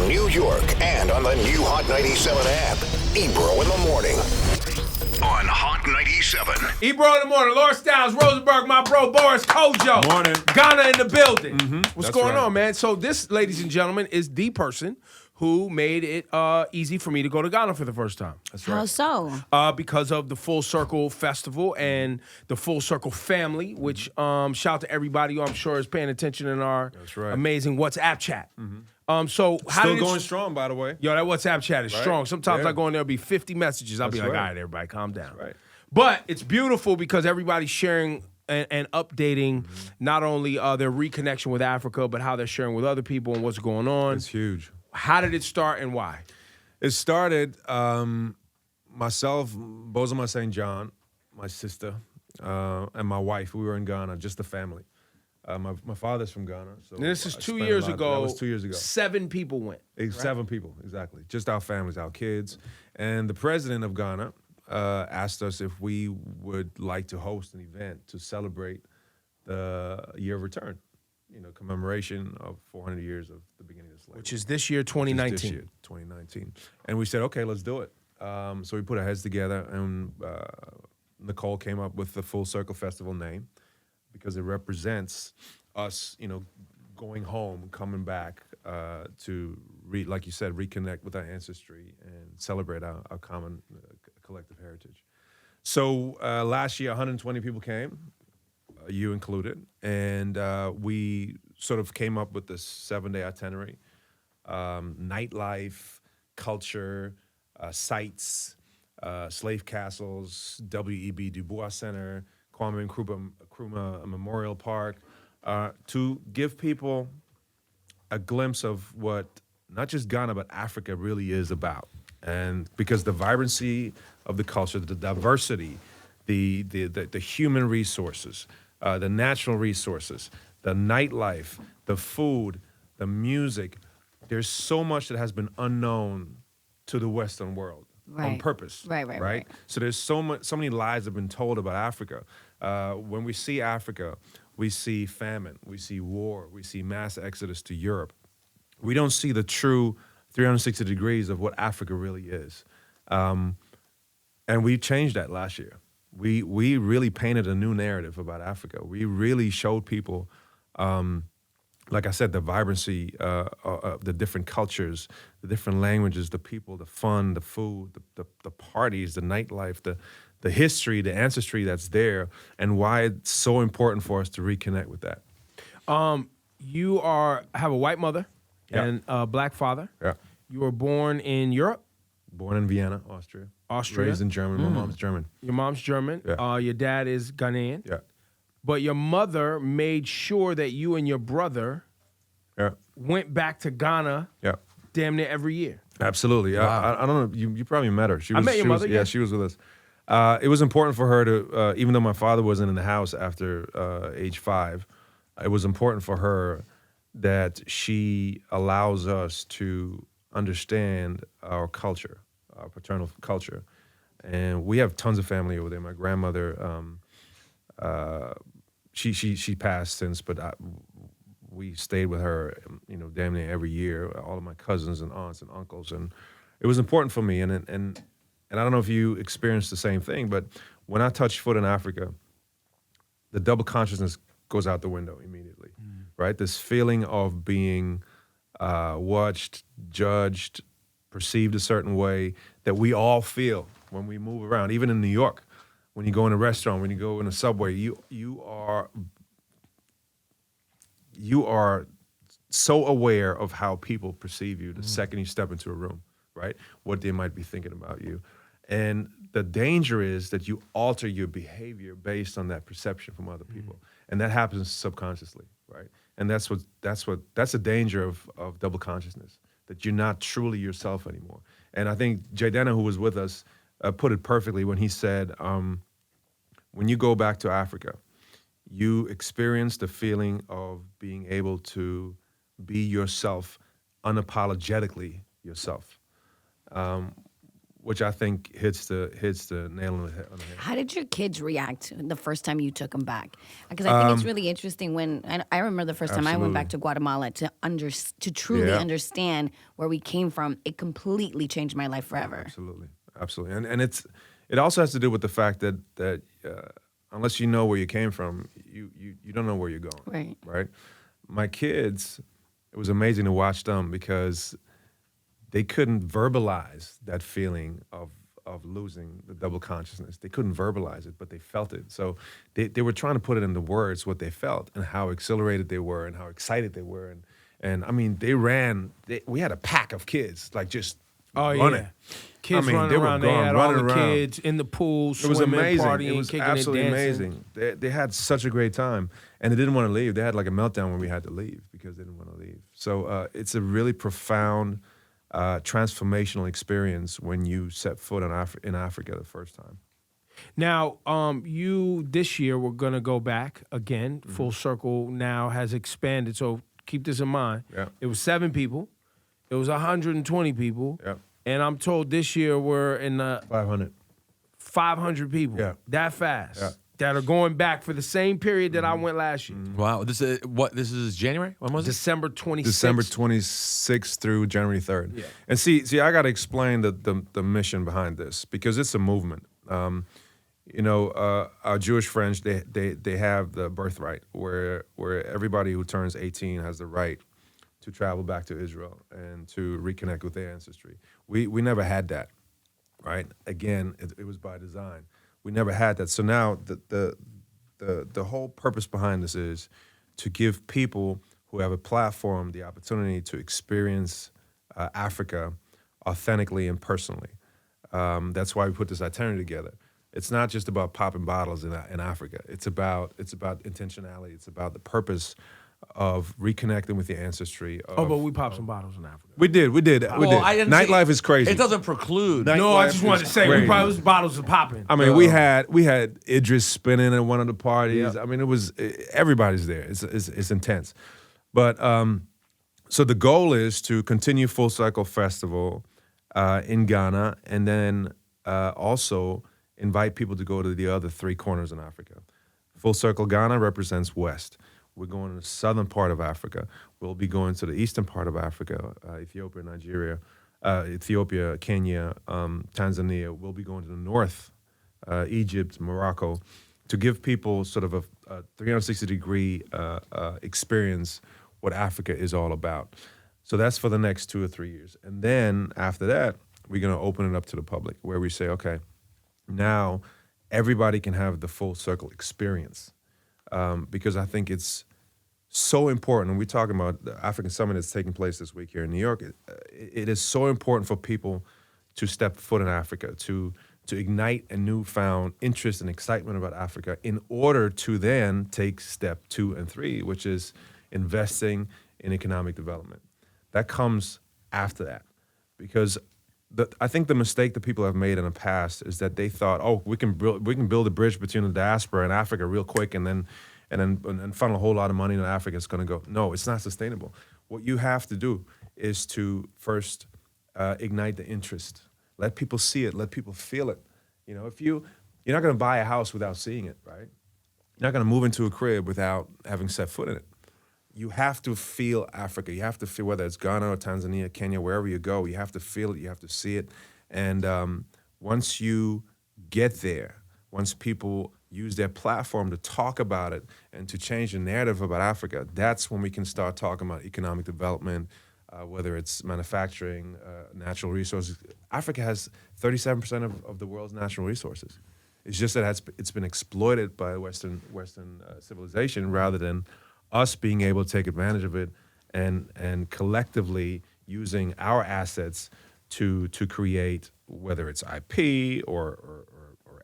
New York, and on the new Hot 97 app. Ebro in the morning. On Hot 97. Ebro in the morning. Laura Styles, Rosenberg, my bro Boris Kodjoe. Morning. Ghana in the building. What's That's going right. on, man? So this, ladies and gentlemen, is the person who made it easy for me to go to Ghana for the first time. That's right. How so? Because of the Full Circle Festival and the Full Circle family, which shout out to everybody who I'm sure is paying attention in our That's right. amazing WhatsApp chat. So how Still did going it, strong, by the way. Yo, that WhatsApp chat is Right? strong. Sometimes Yeah. I go in there, there'll be 50 messages. I'll be That's like, right. all right, everybody, calm down. right. But it's beautiful because everybody's sharing and updating not only their reconnection with Africa, but how they're sharing with other people and what's going on. It's huge. How did it start and why? It started myself, Bosma St. John, my sister, and my wife. We were in Ghana, just the family. My father's from Ghana. So And this is I 2 spent years a lot- ago. That was 2 years ago. 7 people went. 7 people, exactly. Just our families, our kids. And the president of Ghana asked us if we would like to host an event to celebrate the year of return, commemoration of 400 years of the beginning of slavery. Which is this year, 2019. This year, 2019. And we said, okay, let's do it. So we put our heads together, and Nicole came up with the Full Circle Festival name because it represents us, going home, coming back to, like you said, reconnect with our ancestry and celebrate our common collective heritage. So last year, 120 people came, you included, and we sort of came up with this 7-day itinerary. Nightlife, culture, sites, slave castles, W.E.B. Du Bois Center, Kwame Nkrumah Memorial Park, to give people a glimpse of what not just Ghana, but Africa really is about. And because the vibrancy of the culture, the diversity, the human resources, the natural resources, the nightlife, the food, the music, there's so much that has been unknown to the Western world on Right. purpose. Right. So there's so many lies have been told about Africa. When we see Africa, we see famine, we see war, we see mass exodus to Europe. We don't see the true 360 degrees of what Africa really is. And we changed that last year. We really painted a new narrative about Africa. We really showed people, like I said, the vibrancy of the different cultures, the different languages, the people, the fun, the food, the parties, the nightlife, the history, the ancestry that's there, and why it's so important for us to reconnect with that. You have a white mother and a black father. Yeah. You were born in Europe. Born in Vienna, Austria. Austria. Raised in Germany. My mom's German. Your mom's German. Yeah. Your dad is Ghanaian. Yeah. But your mother made sure that you and your brother Yeah. went back to Ghana Yeah. damn near every year. Absolutely. I don't know. You probably met her. She was, met your she was- mother, yeah. she was with us. It was important for her to, even though my father wasn't in the house after age 5, it was important for her that she allows us to understand our culture, our paternal culture. And we have tons of family over there. My grandmother, she passed since, but we stayed with her, damn near every year. All of my cousins and aunts and uncles, and it was important for me. And I don't know if you experienced the same thing, but when I touch foot in Africa, the double consciousness goes out the window immediately, right? This feeling of being watched, judged, perceived a certain way that we all feel when we move around, even in New York. When you go in a restaurant, when you go in a subway, you are so aware of how people perceive you the second you step into a room, right? What they might be thinking about you. And the danger is that you alter your behavior based on that perception from other people. And that happens subconsciously, right? And that's the danger of double consciousness, that you're not truly yourself anymore. And I think Jaydena, who was with us, put it perfectly when he said, when you go back to Africa, you experience the feeling of being able to be yourself unapologetically yourself. which I think hits the nail on the head. How did your kids react the first time you took them back? Because I think it's really interesting when I remember the first time I went back to Guatemala to truly understand where we came from. It completely changed my life forever. Absolutely, and it also has to do with the fact that unless you know where you came from, you don't know where you're going. Right. My kids, it was amazing to watch them because they couldn't verbalize that feeling of losing the double consciousness. They couldn't verbalize it, but they felt it. So they were trying to put it into words what they felt and how exhilarated they were and how excited they were. And I mean, they ran. We had a pack of kids, like just running. Yeah. Kids running around. They had all the kids in the pool, swimming, it was amazing. partying, it was kicking absolutely it, dancing. amazing. They had such a great time, and they didn't want to leave. They had like a meltdown when we had to leave because they didn't want to leave. So it's a really profound, transformational experience when you set foot in Africa the first time. Now, you this year we're gonna go back again. Full Circle now has expanded, so keep this in mind. Yeah. It was 7 people. It was 120 people. Yeah. And I'm told this year we're in 500 people. Yeah. That fast. Yeah. That are going back for the same period that I went last year. Wow. This is January? When was it? December 26th. December 26th through January 3rd. Yeah. And see, I got to explain the mission behind this because it's a movement. Our Jewish friends, they have the birthright where everybody who turns 18 has the right to travel back to Israel and to reconnect with their ancestry. We never had that, right? Again, it was by design. We never had that. So now the whole purpose behind this is to give people who have a platform the opportunity to experience Africa authentically and personally. That's why we put this itinerary together. It's not just about popping bottles in Africa. It's about intentionality. It's about the purpose of reconnecting with your ancestry. But we popped some bottles in Africa. We did. Nightlife is crazy. It doesn't preclude. No, I just wanted to say we probably was bottles of popping. I mean, we had Idris spinning at one of the parties. Yeah. I mean, everybody's there. It's intense. But so the goal is to continue Full Cycle Festival in Ghana, and then also invite people to go to the other 3 corners in Africa. Full Circle Ghana represents West. We're going to the southern part of Africa. We'll be going to the eastern part of Africa, Ethiopia, Nigeria, Kenya, Tanzania. We'll be going to the north, Egypt, Morocco, to give people sort of a 360-degree experience what Africa is all about. So that's for the next 2 or 3 years. And then after that, we're going to open it up to the public where we say, okay, now everybody can have the Full Circle experience. Because I think it's so important, and we're talking about the African Summit that's taking place this week here in New York. It is so important for people to step foot in Africa, to ignite a newfound interest and excitement about Africa in order to then take step 2 and 3, which is investing in economic development. That comes after that, because I think the mistake that people have made in the past is that they thought, oh, we can build a bridge between the diaspora and Africa real quick, and then funnel a whole lot of money into Africa. It's going to go. No, it's not sustainable. What you have to do is to first ignite the interest. Let people see it. Let people feel it. You know, you're not going to buy a house without seeing it, right? You're not going to move into a crib without having set foot in it. You have to feel Africa. You have to feel, whether it's Ghana or Tanzania, Kenya, wherever you go, you have to feel it, you have to see it. And once you get there, once people use their platform to talk about it and to change the narrative about Africa, that's when we can start talking about economic development, whether it's manufacturing, natural resources. Africa has 37% of the world's natural resources. It's just that it's been exploited by Western civilization rather than us being able to take advantage of it and collectively using our assets to create, whether it's IP or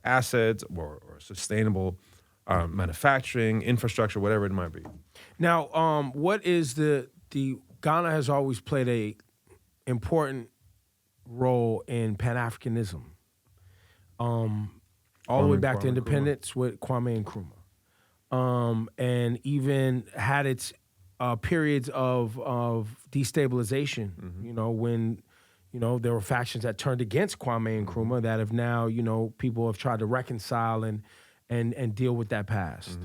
assets or sustainable manufacturing, infrastructure, whatever it might be. Now, what is the Ghana has always played a important role in Pan-Africanism, all the way back to independence with Kwame Nkrumah. And even had its periods of destabilization, you know, when there were factions that turned against Kwame Nkrumah that have now, people have tried to reconcile and deal with that past.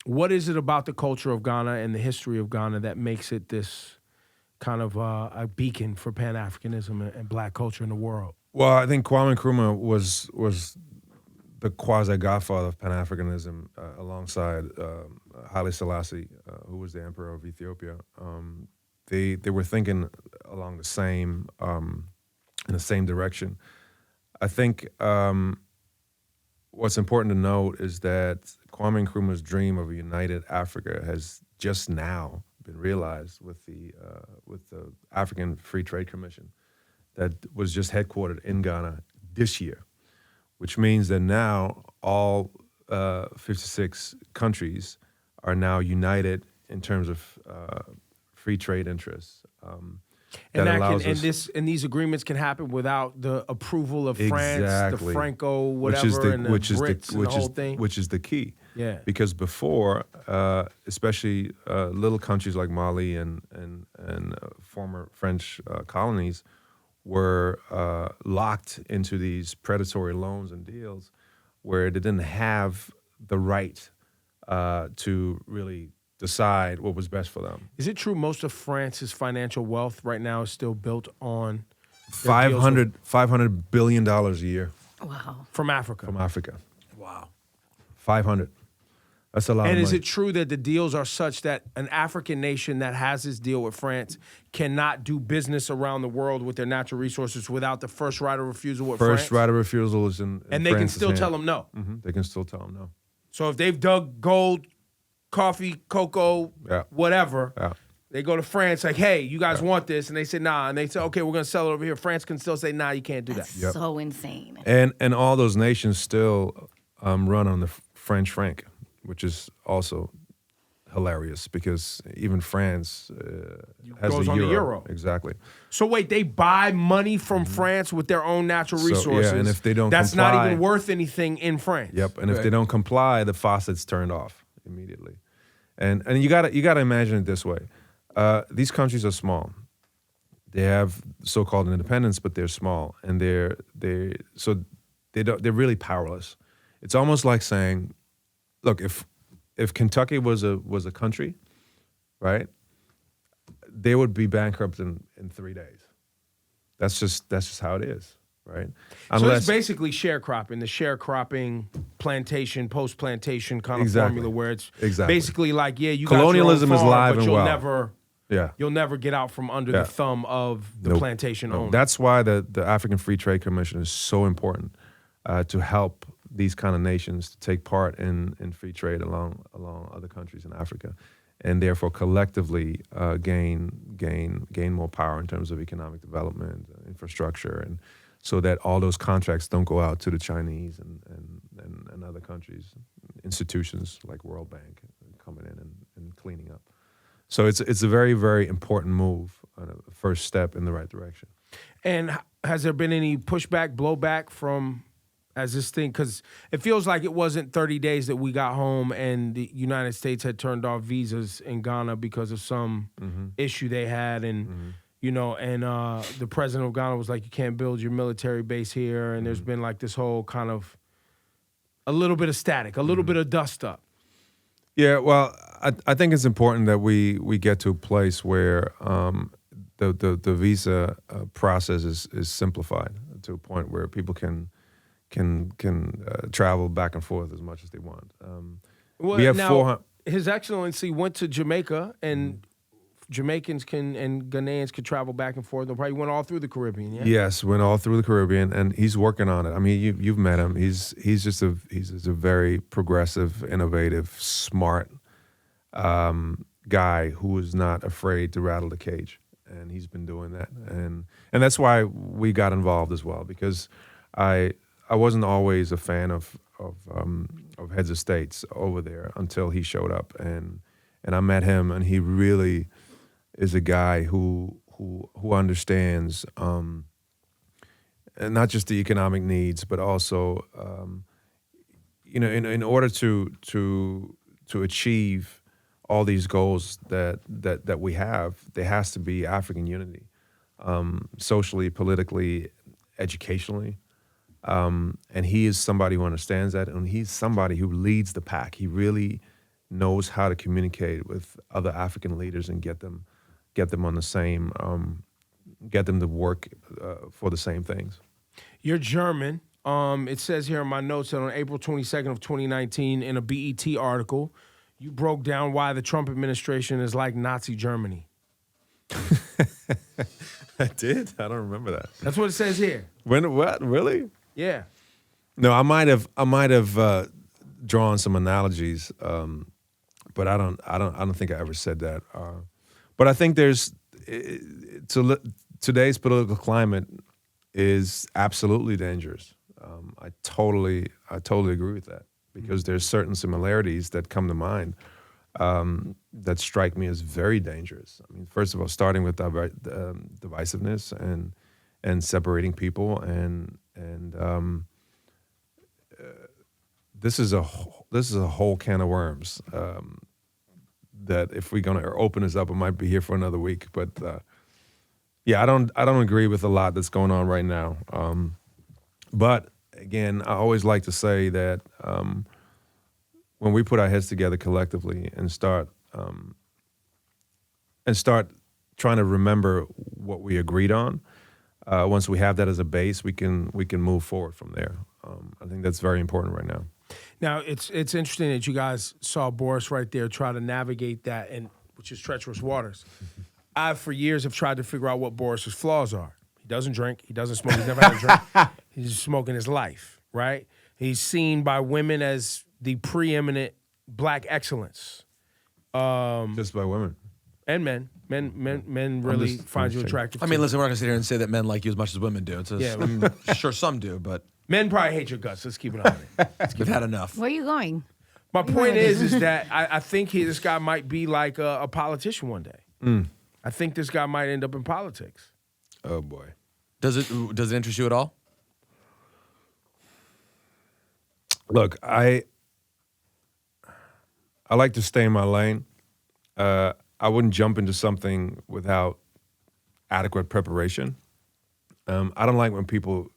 What is it about the culture of Ghana and the history of Ghana that makes it this kind of a beacon for Pan-Africanism and black culture in the world? Well, I think Kwame Nkrumah was the quasi-godfather of Pan-Africanism alongside Haile Selassie, who was the emperor of Ethiopia. They were thinking along the same, in the same direction. I think what's important to note is that Kwame Nkrumah's dream of a united Africa has just now been realized with the African Free Trade Commission that was just headquartered in Ghana this year, which means that now all 56 countries are now united in terms of free trade interests. And these agreements can happen without the approval of France, the Franco, whatever, and the Brits and the whole thing. Which is the key. Yeah. Because before, especially little countries like Mali and former French colonies were locked into these predatory loans and deals where they didn't have the right to really decide what was best for them. Is it true most of France's financial wealth right now is still built on $500 billion a year Wow. from Africa? from Africa? Wow. 500. That's a lot of And money. is it true that the deals are such that an African nation that has this deal with France cannot do business around the world with their natural resources without the first right of refusal with France? First right of refusal is in And they can France's still hand. tell them no. They can still tell them no. So if they've dug gold, coffee, cocoa, Yeah. whatever, Yeah. they go to France like, hey, you guys want this? And they say, nah. And they say, okay, we're going to sell it over here. France can still say, nah, you can't do that. That's so insane. And all those nations still run on the French franc, which is also hilarious because even France has Goes the on the euro. euro. Exactly. So wait, they buy money from France with their own natural So, yeah, resources. and if they don't that's not comply- even worth anything in France. Yep. And if they don't comply, the faucet's turned off immediately. And you gotta imagine it this way: these countries are small. They have so-called independence, but they're small, and they're really powerless. It's almost like saying, look, if Kentucky was a country, right, they would be bankrupt in 3 days. That's just how it is, right? So it's basically sharecropping, the sharecropping plantation, post-plantation kind of Exactly. formula where it's Exactly. basically like, yeah, you Colonialism got is your own farm, live but and you'll well. never you'll never get out from under Yeah. the thumb of the Nope. plantation owner. That's why the African Free Trade Commission is so important to help these kind of nations to take part in free trade along other countries in Africa, and therefore collectively gain more power in terms of economic development, infrastructure, and so that all those contracts don't go out to the Chinese and other countries, institutions like World Bank coming in and cleaning up. So it's a very, very important move, a first step in the right direction. And has there been any pushback, blowback from as this thing? Because it feels like it wasn't 30 days that we got home and the United States had turned off visas in Ghana because of some issue they had. And, the president of Ghana was like, you can't build your military base here. And there's been like this whole kind of a little bit of static, a little bit of dust up. Yeah, well, I think it's important that we get to a place where the visa process is simplified to a point where people can travel back and forth as much as they want. Well, we have now, His Excellency went to Jamaica, and Jamaicans and Ghanaians could travel back and forth. They probably went all through the Caribbean. Yeah. Yes, went all through the Caribbean, and he's working on it. I mean, you've met him. He's just a very progressive, innovative, smart guy who is not afraid to rattle the cage, and he's been doing that. And that's why we got involved as well, because I wasn't always a fan of heads of states over there until he showed up, and I met him, and he really is a guy who understands and not just the economic needs, but also in order to achieve all these goals that we have, there has to be African unity. socially, politically, educationally. And he is somebody who understands that, and he's somebody who leads the pack. He really knows how to communicate with other African leaders and get them on the same, get them to work for the same things. You're German. It says here in my notes that on April 22nd of 2019, in a BET article, you broke down why the Trump administration is like Nazi Germany. I did? I don't remember that. That's what it says here. When? What? Really? Yeah. No, I might have drawn some analogies, but I don't think I ever said that. But I think today's political climate is absolutely dangerous. I totally agree with that, because there's certain similarities that come to mind that strike me as very dangerous. I mean, first of all, starting with divisiveness and separating people, and this is a whole can of worms that if we're gonna open this up, it might be here for another week. But yeah, I don't agree with a lot that's going on right now. But again, I always like to say that when we put our heads together collectively and start trying to remember what we agreed on, once we have that as a base, we can move forward from there. I think that's very important right now. Now, it's interesting that you guys saw Boris right there try to navigate that, which is treacherous waters. I, for years, have tried to figure out what Boris's flaws are. He doesn't drink. He doesn't smoke. He's never had a drink. He's just smoking his life, right? He's seen by women as the preeminent black excellence. Just by women. And men. Men really find you attractive. I mean, listen, we're not going to sit here and say that men like you as much as women do. Sure, some do, but... Men probably hate your guts. Let's keep it on it. We've had enough. Where are you going? My point is that I think this guy might be like a politician one day. I think this guy might end up in politics. Oh, boy. Does it interest you at all? Look, I like to stay in my lane. I wouldn't jump into something without adequate preparation. I don't like when people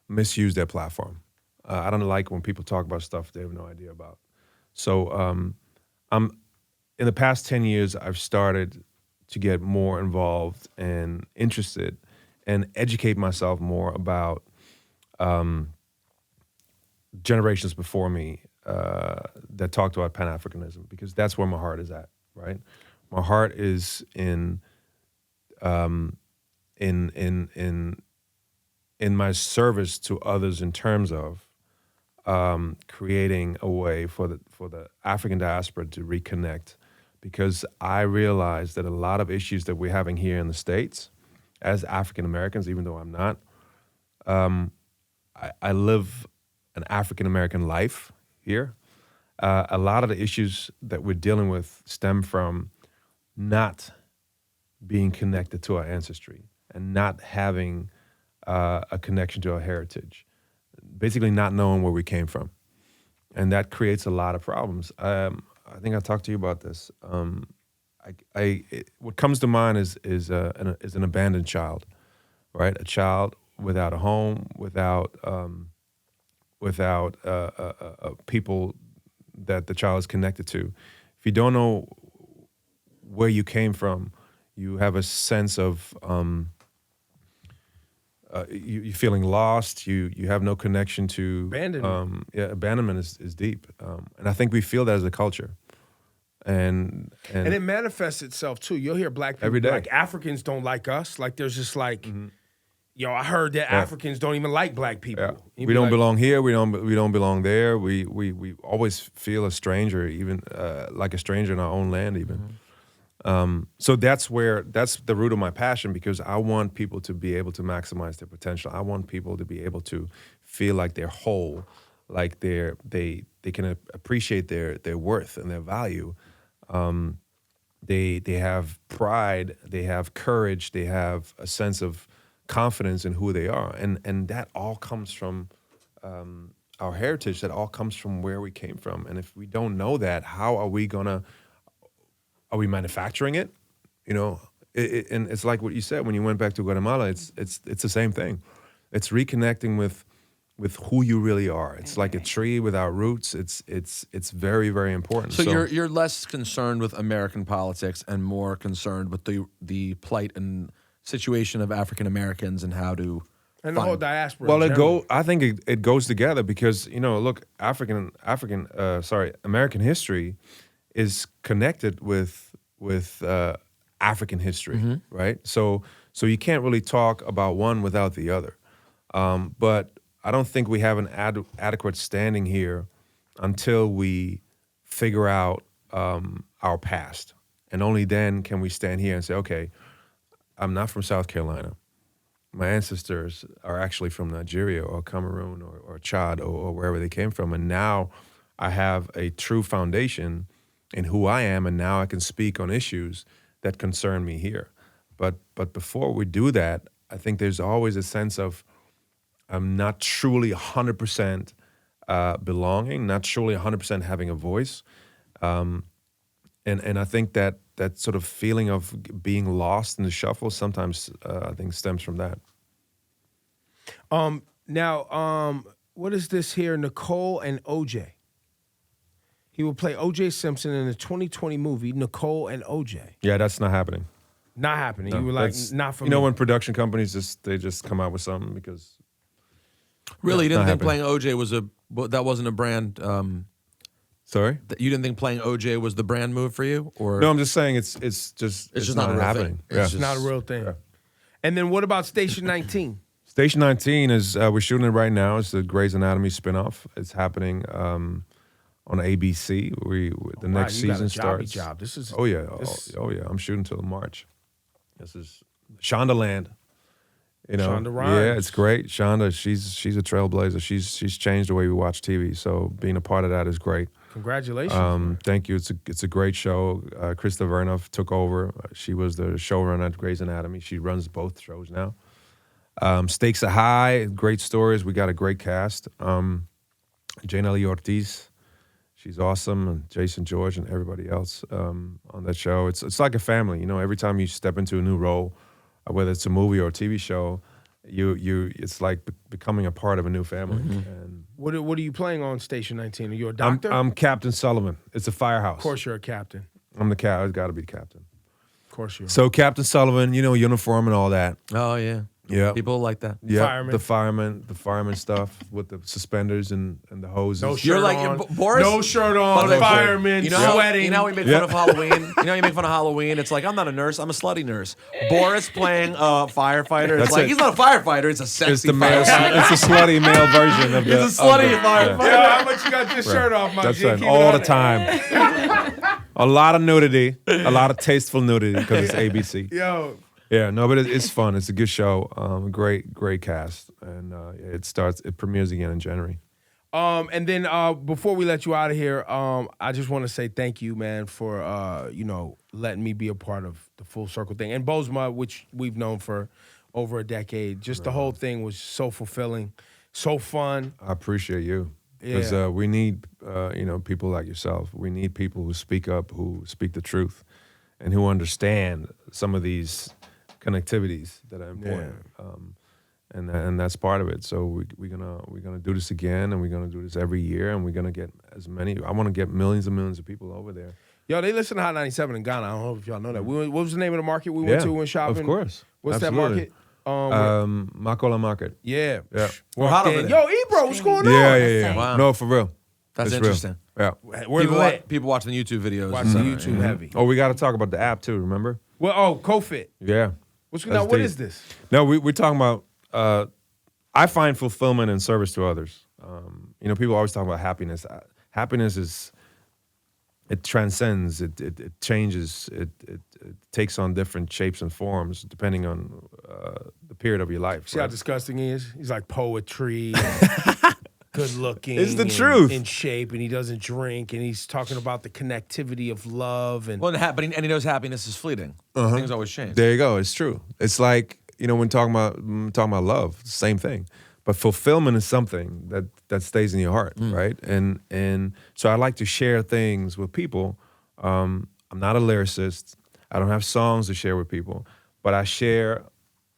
misuse their platform. I don't like when people talk about stuff they have no idea about. So in the past 10 years, I've started to get more involved and interested and educate myself more about generations before me that talked about Pan-Africanism, because that's where my heart is at, right? My heart is in my service to others in terms of creating a way for the African diaspora to reconnect, because I realize that a lot of issues that we're having here in the States as African Americans, even though I'm not, I live an African American life here. A lot of the issues that we're dealing with stem from not being connected to our ancestry and not having a connection to our heritage, basically not knowing where we came from. And that creates a lot of problems. I think I talked to you about this. What comes to mind is an abandoned child, right? A child without a home, without people that the child is connected to. If you don't know where you came from, you have a sense of you're feeling lost. You have no connection to abandonment. Abandonment is deep, and I think we feel that as a culture. And it manifests itself too. You'll hear black people every day. Like Africans don't like us. Like there's just like, yo, I heard that Africans don't even like black people. Yeah. We don't belong here. We don't belong there. We always feel a stranger, even like a stranger in our own land, even. So that's the root of my passion, because I want people to be able to maximize their potential. I want people to be able to feel like they're whole, like they can appreciate their worth and their value. They have pride, they have courage, they have a sense of confidence in who they are, and that all comes from our heritage. That all comes from where we came from. And if we don't know that, how are we gonna? Are we manufacturing it? You know, and it's like what you said when you went back to Guatemala. It's the same thing. It's reconnecting with who you really are. It's like a tree without roots. It's very, very important. So you're less concerned with American politics and more concerned with the plight and situation of African Americans and how to and the whole diaspora. Well, I think it goes together because look, American history is connected with African history, right? So you can't really talk about one without the other. But I don't think we have an adequate standing here until we figure out our past, and only then can we stand here and say, okay, I'm not from South Carolina. My ancestors are actually from Nigeria or Cameroon or Chad or wherever they came from. And now I have a true foundation in who I am, and now I can speak on issues that concern me here. But before we do that, I think there's always a sense of I'm not truly 100% belonging, not truly 100% having a voice. And I think that sort of feeling of being lost in the shuffle sometimes I think stems from that. Now, what is this here? Nicole and O.J. He will play O.J. Simpson in the 2020 movie Nicole and O.J. Yeah, that's not happening. Not happening. No, you were like, not for me. When production companies just come out with something because really, you didn't think happening. playing OJ that wasn't a brand. Sorry, you didn't think playing OJ was the brand move for you, or no? I'm just saying it's just not a real happening. Thing. Yeah. It's not a real thing. Yeah. And then what about Station 19? Station 19 is we're shooting it right now. It's the Grey's Anatomy spinoff. It's happening on ABC. The next season starts. This is oh yeah. I'm shooting till March. This is Shondaland. Shonda Rhimes. Yeah, it's great. Shonda, she's a trailblazer. She's changed the way we watch TV. So being a part of that is great. Congratulations. Thank you. It's a great show. Krista Vernoff took over. She was the showrunner at Grey's Anatomy. She runs both shows now. Stakes are high. Great stories. We got a great cast. Jane Ellie Ortiz, she's awesome, and Jason George and everybody else on that show. It's like a family. Every time you step into a new role, whether it's a movie or a TV show, it's like becoming a part of a new family. Mm-hmm. And what are you playing on Station 19? Are you a doctor? I'm Captain Sullivan. It's a firehouse. Of course you're a captain. I'm the captain. I've got to be the captain. Of course you are. So Captain Sullivan, uniform and all that. Oh yeah. Yeah. People like that. Yeah. The fireman stuff with the suspenders and the hoses. No shirt You're like on. Boris. No shirt on. Fireman. Sweating. You know how we make fun of Halloween. You make fun of Halloween. It's like I'm not a nurse. I'm a slutty nurse. Boris playing a firefighter. It's like he's not a firefighter. It's a sexy. It's the male. It's a slutty male version of He's a slutty firefighter. Yeah, how much you got this shirt off, my That's G? right. All the time. A lot of nudity. A lot of tasteful nudity because it's ABC. Yo. Yeah, no, but it's fun. It's a good show. Great cast, and it premieres again in January. And then before we let you out of here, I just want to say thank you, man, for letting me be a part of the Full Circle thing. And Bosma, which we've known for over a decade, just the whole thing was so fulfilling, so fun. I appreciate you because we need people like yourself. We need people who speak up, who speak the truth, and who understand some of these connectivities that are important, and that's part of it. So we're gonna do this again, and we're gonna do this every year, and we're gonna get as many. I want to get millions and millions of people over there. Yo, they listen to Hot 97 in Ghana. I don't know if y'all know that. What was the name of the market we went to when shopping? Of course. What's Absolutely. that market? Makola Market. Yeah. We're hot over there. Yo, Ebro, what's going on? Yeah. Wow. No, for real. That's It's interesting. Real. Yeah. We're lit. People watching the YouTube videos. Watch the YouTube heavy. Oh, we got to talk about the app too. Remember? Well, KoFit. Yeah. Now, what is this? No, we're talking about. I find fulfillment and service to others. People always talk about happiness. Happiness it transcends. It changes. It takes on different shapes and forms depending on the period of your life. See how disgusting he is? He's like poetry. Good looking. It's the truth. In shape, and he doesn't drink, and he's talking about the connectivity of love. And But he knows happiness is fleeting. Things always change. There you go. It's true. It's like when talking about love, same thing. But fulfillment is something that stays in your heart, right? And so I like to share things with people. I'm not a lyricist. I don't have songs to share with people, but I share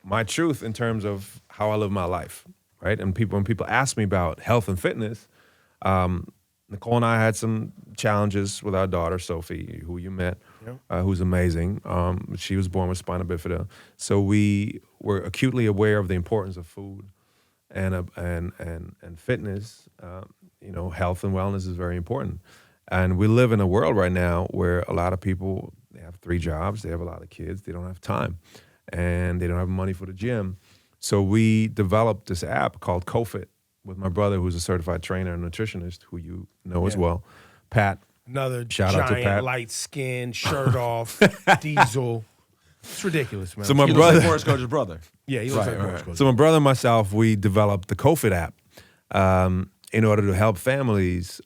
my truth in terms of how I live my life, right? And when people ask me about health and fitness, Nicole and I had some challenges with our daughter, Sophie, who you met, who's amazing. She was born with spina bifida. So we were acutely aware of the importance of food and fitness. Health and wellness is very important. And we live in a world right now where a lot of people, they have 3 jobs, they have a lot of kids, they don't have time, and they don't have money for the gym. So we developed this app called KoFit with my brother, who's a certified trainer and nutritionist, who you know as well, Pat. Another Shout out to giant, Pat. light skin, shirt off, diesel. It's ridiculous, man. So my He brother, looks like Boris Kodjoe's brother. yeah, he looks like Boris Kodjoe. So my brother and myself, we developed the KoFit app in order to help families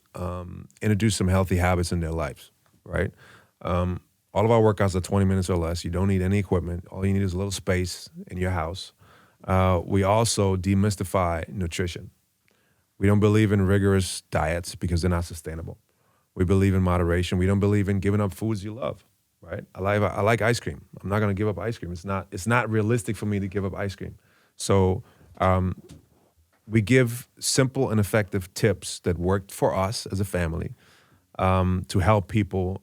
introduce some healthy habits in their lives, right? All of our workouts are 20 minutes or less. You don't need any equipment. All you need is a little space in your house. We also demystify nutrition. We don't believe in rigorous diets because they're not sustainable. We believe in moderation. We don't believe in giving up foods you love, right? I like ice cream. I'm not going to give up ice cream. It's not realistic for me to give up ice cream. So we give simple and effective tips that worked for us as a family to help people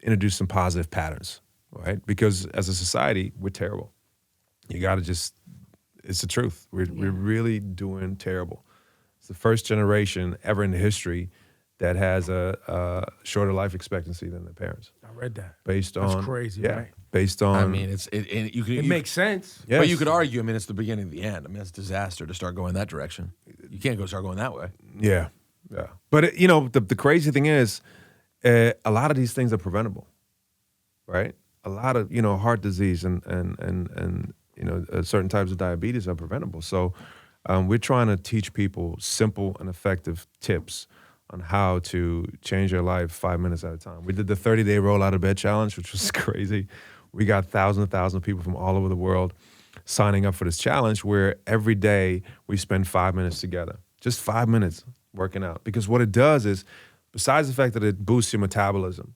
introduce some positive patterns, right? Because as a society, we're terrible. You got to it's the truth. We're really doing terrible. It's the first generation ever in history that has a shorter life expectancy than their parents. I read that. That's crazy, yeah, right? Based on. I mean, It makes sense. Yes. But you could argue, I mean, it's the beginning of the end. I mean, it's a disaster to start going that direction. You can't start going that way. Yeah. But the crazy thing is, a lot of these things are preventable, right? A lot of heart disease and certain types of diabetes are preventable. So we're trying to teach people simple and effective tips on how to change their life 5 minutes at a time. We did the 30-day roll out of bed challenge, which was crazy. We got thousands and thousands of people from all over the world signing up for this challenge, where every day we spend 5 minutes together, just 5 minutes working out. Because what it does is, besides the fact that it boosts your metabolism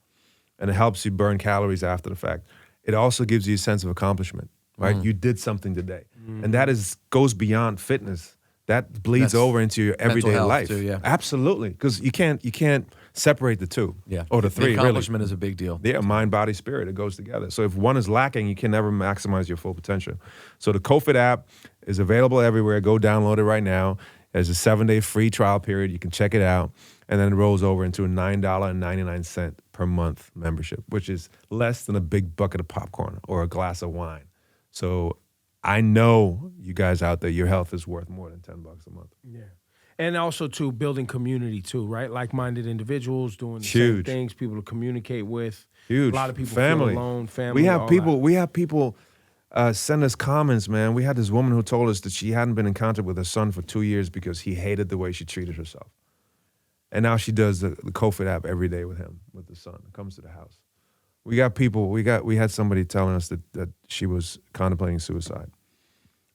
and it helps you burn calories after the fact, it also gives you a sense of accomplishment, right? You did something today. And that goes beyond fitness. That bleeds over into your everyday life. Too, yeah. Absolutely. Because you can't separate the two. Yeah. Or the three, The accomplishment is a big deal. Yeah, mind, body, spirit. It goes together. So if one is lacking, you can never maximize your full potential. So the KoFit app is available everywhere. Go download it right now. There's a 7-day free trial period. You can check it out. And then it rolls over into a $9.99 per month membership, which is less than a big bucket of popcorn or a glass of wine. So I know you guys out there, your health is worth more than $10 a month. Yeah. And also, too, building community, too, right? Like-minded individuals doing the Huge. same things, people to communicate with. Huge. A lot of people Family. feel alone, family. We have all people send us comments, man. We had this woman who told us that she hadn't been in contact with her son for 2 years because he hated the way she treated herself. And now she does the KoFit app every day with him, with the son. Comes to the house. We had somebody telling us that she was contemplating suicide.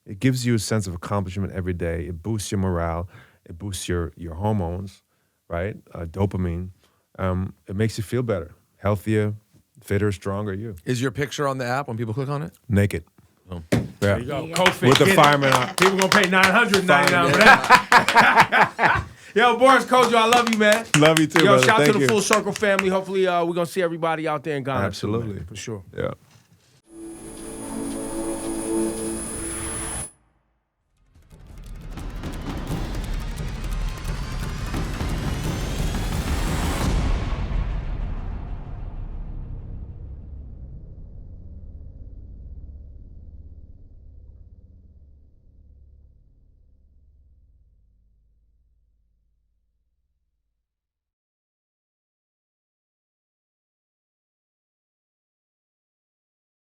It gives you a sense of accomplishment every day. It boosts your morale. It boosts your hormones, right? Dopamine. It makes you feel better, healthier, fitter, stronger you. Is your picture on the app when people click on it? Naked. Oh. Yeah. There you go. KoFit. With the Get it. fireman on. People gonna pay $999 for that. Yo, Boris Kodjoe, I love you, man. Love you too, Yo, brother. shout out Thank to the you. Full Circle family. Hopefully, we're gonna see everybody out there in Ghana. Absolutely. Too, man, for sure. Yeah.